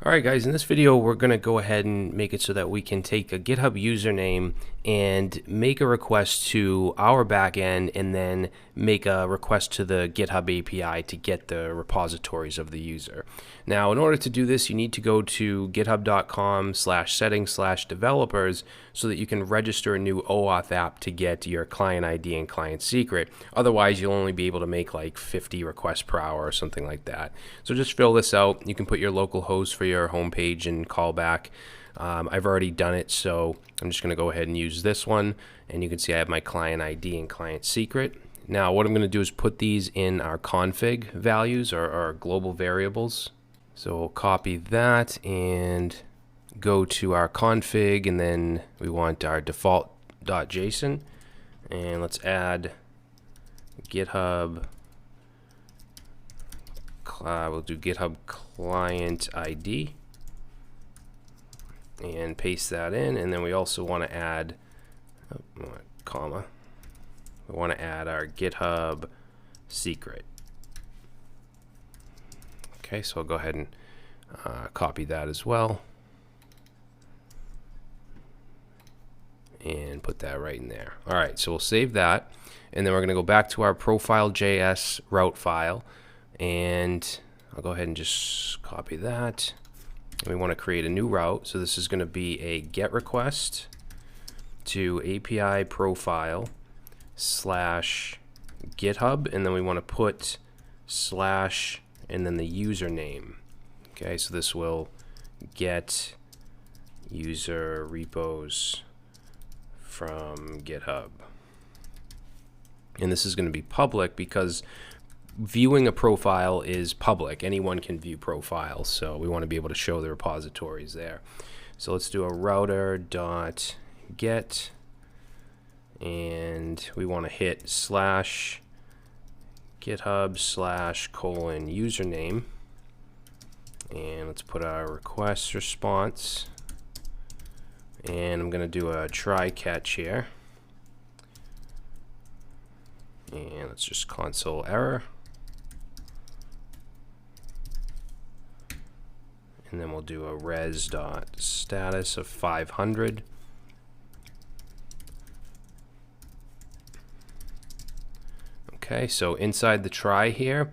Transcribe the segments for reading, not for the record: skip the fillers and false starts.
Alright guys, in this video we're going to go ahead and make it so that we can take a GitHub username and make a request to our backend and then make a request to the GitHub API to get the repositories of the user. Now in order to do this you need to go to github.com/settings/developers so that you can register a new OAuth app to get your client ID and client secret. Otherwise you'll only be able to make like 50 requests per hour or something like that. So just fill this out. You can put your local host for your home page and callback. I've already done it, so I'm just going to go ahead and use this one, and you can see I have my client ID and client secret. Now what I'm going to do is put these in our config values or our global variables. So we'll copy that and go to our config, and then we want our default.json, and let's add GitHub. We'll do GitHub client ID and paste that in, and then we also want to add comma. We want to add our GitHub secret. Okay, so I'll go ahead and copy that as well and put that right in there. All right, so we'll save that, and then we're going to go back to our profile.js route file, and I'll go ahead and just copy that. And we want to create a new route. So this is going to be a GET request to API profile /GitHub, and then we want to put slash and then the username. Okay, so this will get user repos from GitHub. And this is going to be public because viewing a profile is public. Anyone can view profiles, so we want to be able to show the repositories there. So let's do a router.get, and we want to hit /GitHub/:username, and let's put our request response, and I'm going to do a try catch here, and let's just console error. And then we'll do a res.status of 500. Okay, so inside the try here,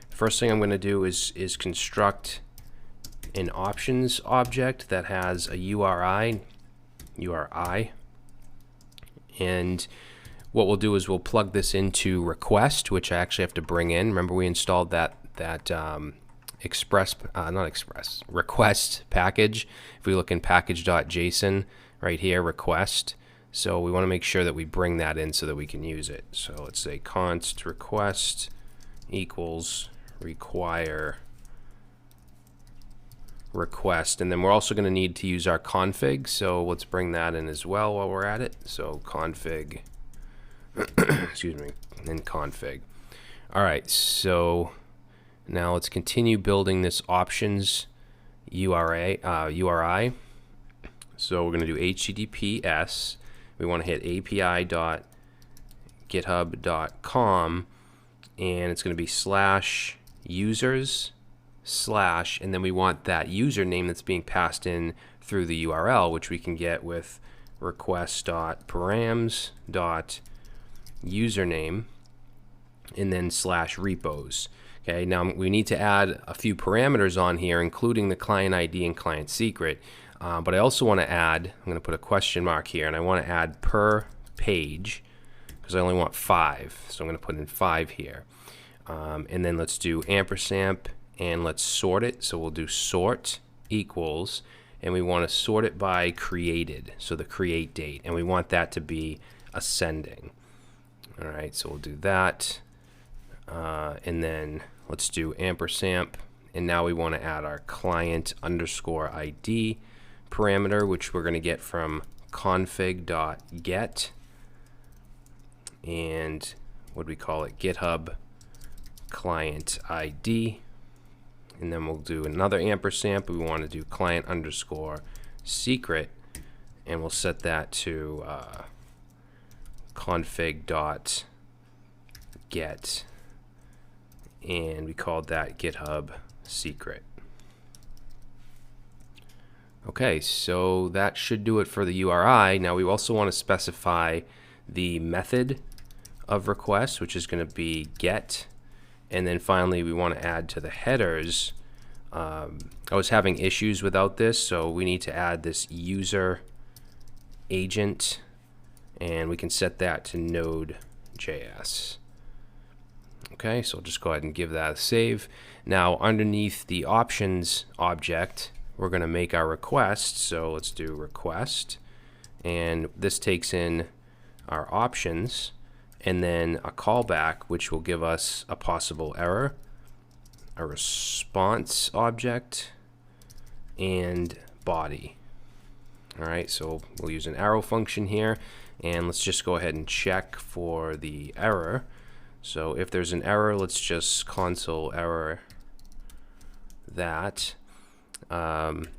first thing I'm going to do is construct an options object that has a URI, and what we'll do is we'll plug this into request, which I actually have to bring in. Remember we installed that request package. If we look in package.json right here, request. So we want to make sure that we bring that in so that we can use it. So let's say const request equals require request, and then we're also going to need to use our config. So let's bring that in as well while we're at it. So config, excuse me, and config. All right, so now let's continue building this options URI. So we're going to do HTTPS. We want to hit api.github.com, and it's going to be /users/ and then we want that username that's being passed in through the URL, which we can get with request.params.username and then /repos. Okay, now we need to add a few parameters on here, including the client ID and client secret. But I also want to add, I'm going to put a question mark here, and I want to add per page because I only want 5. So I'm going to put in 5 here. And then let's do ampersand and let's sort it. So we'll do sort equals, and we want to sort it by created, so the create date, and we want that to be ascending. All right, so we'll do that. And then let's do ampersand, and now we want to add our client_ID parameter, which we're going to get from config.get, and what do we call it, GitHub client ID, and then we'll do another ampersand, but we want to do client_secret, and we'll set that to config.get, and we called that GitHub secret. Okay, so that should do it for the URI. Now we also want to specify the method of request, which is going to be get, and then finally we want to add to the headers. I was having issues without this, so we need to add this user agent, and we can set that to NODEJS. Okay, so I'll just go ahead and give that a save. Now underneath the options object, we're going to make our request. So let's do request, and this takes in our options and then a callback, which will give us a possible error, a response object, and body. All right, so we'll use an arrow function here, and let's just go ahead and check for the error. So if there's an error, let's just console error that.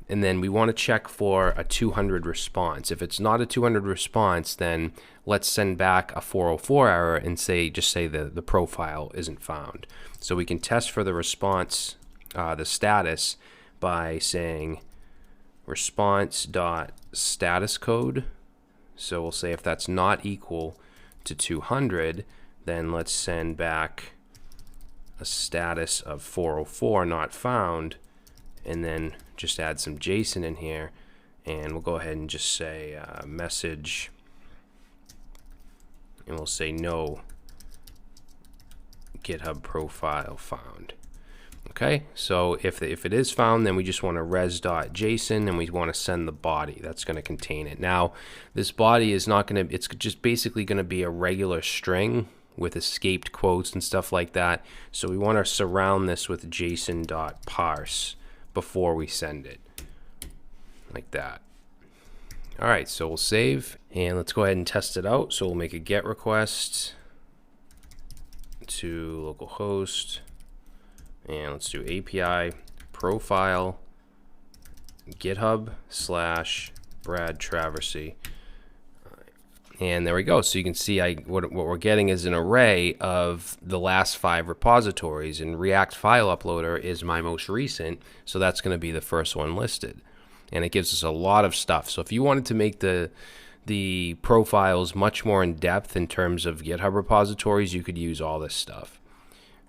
And then we want to check for a 200 response. If it's not a 200 response, then let's send back a 404 error and just say the profile isn't found. So we can test for the response, the status, by saying response.status code. So we'll say if that's not equal to 200, then let's send back a status of 404 not found, and then just add some JSON in here, and we'll go ahead and just say message, and we'll say no GitHub profile found. Okay, so if it is found, then we just want to res.json, and we want to send the body that's going to contain it. Now this body is not going to, it's just basically going to be a regular string with escaped quotes and stuff like that. So we want to surround this with json.parse before we send it, like that. All right, so we'll save, and let's go ahead and test it out. So we'll make a GET request to localhost, and let's do API profile GitHub / Brad Traversy. And there we go. So you can see what we're getting is an array of the last 5 repositories, and React File Uploader is my most recent, so that's going to be the first one listed. And it gives us a lot of stuff. So if you wanted to make the profiles much more in depth in terms of GitHub repositories, you could use all this stuff.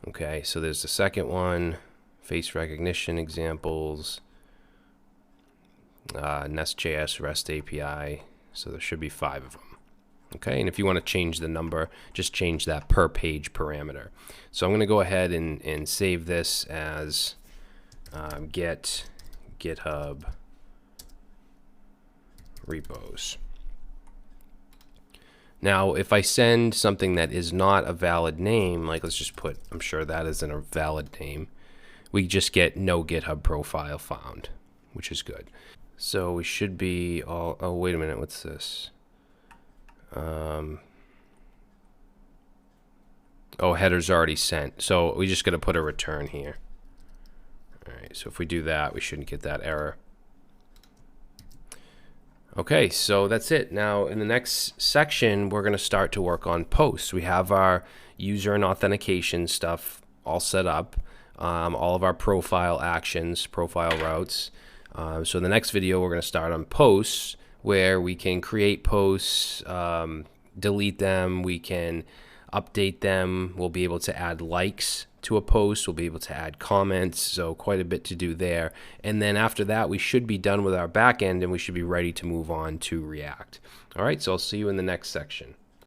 Okay, so there's the second one, face recognition examples, Nest.js REST API. So there should be 5 of them. Okay, and if you want to change the number, just change that per page parameter. So I'm going to go ahead and save this as get GitHub repos. Now, if I send something that is not a valid name, like let's just put, I'm sure that isn't a valid name, we just get no GitHub profile found, which is good. So we should be all, oh, wait a minute, what's this? Oh, header's already sent, so we just got to put a return here. All right, so if we do that, we shouldn't get that error. Okay, so that's it. Now in the next section, we're going to start to work on posts. We have our user and authentication stuff all set up, all of our profile actions, profile routes. So in the next video, we're going to start on posts, where we can create posts, delete them, we can update them, we'll be able to add likes to a post, we'll be able to add comments, so quite a bit to do there. And then after that, we should be done with our backend, and we should be ready to move on to React. All right, so I'll see you in the next section.